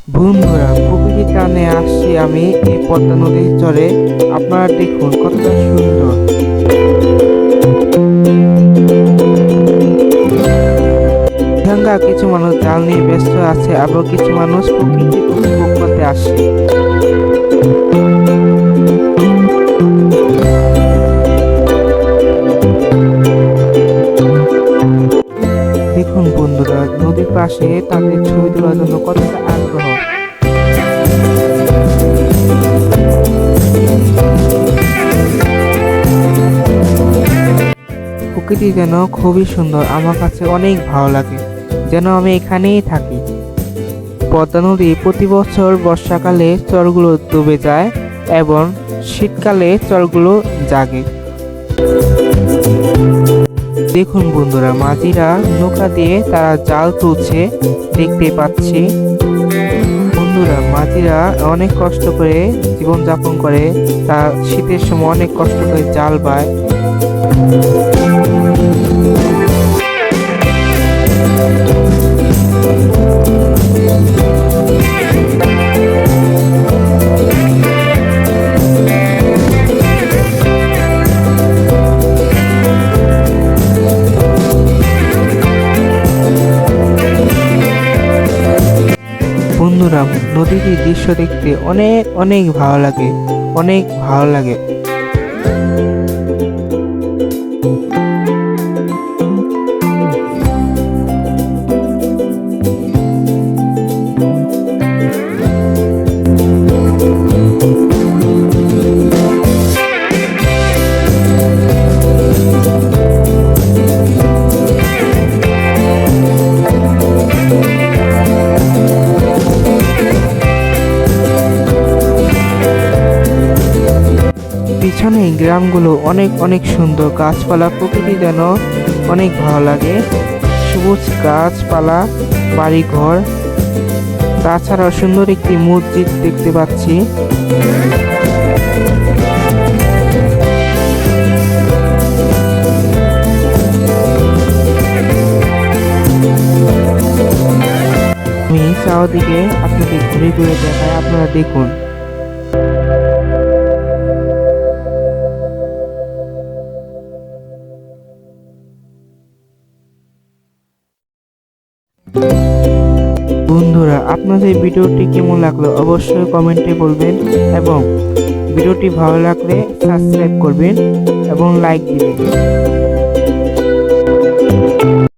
বন্ধুরা, প্রকৃতির টানে আসছি আমি এই পদ্মা নদীর চরে। আপনারা দেখুন কতটা সুন্দর। এখানকার কিছু মানুষ জাল নিয়ে ব্যস্ত আছে, আবার কিছু মানুষ প্রকৃতি উপভোগ করতে আসে। দেখুন বন্ধুরা, নদীর পাশে তাদের ছবি তোলার জন্য কতটা আগ্রহ। প্রকৃতি যেন খুবই সুন্দর, আমার কাছে অনেক ভালো লাগে, যেন আমি এখানেই থাকি। পদ্মা নদী প্রতি বছর বর্ষাকালে চরগুলো ডুবে যায় এবং শীতকালে চরগুলো জাগে। দেখুন বন্ধুরা, মাঝিরা নৌকা দিয়ে তারা জাল তুলছে, দেখতে পাচ্ছি। বন্ধুরা, মাঝিরা অনেক কষ্ট করে জীবন যাপন করে, তার শীতের সময় অনেক কষ্ট করে জাল বায়। বন্ধুরা, নদীটির দৃশ্য দেখতে অনেক অনেক ভালো লাগে, অনেক ভালো লাগে। পিছনে গ্রামগুলো অনেক অনেক সুন্দর, গাছপালা, প্রকৃতি যেন অনেক ভালো লাগে। সবুজ গাছপালা, বাড়িঘর, তাছাড়াও সুন্দর একটি মসজিদ দেখতে পাচ্ছি। আমি চারদিকে আপনাদের ঘুরে ঘুরে দেখাই, আপনারা দেখুন। বন্ধুরা, আপনাদের ভিডিওটি কেমন লাগলো অবশ্যই কমেন্টে বলবেন, এবং ভিডিওটি ভালো লাগলে সাবস্ক্রাইব করবেন এবং লাইক দিবেন।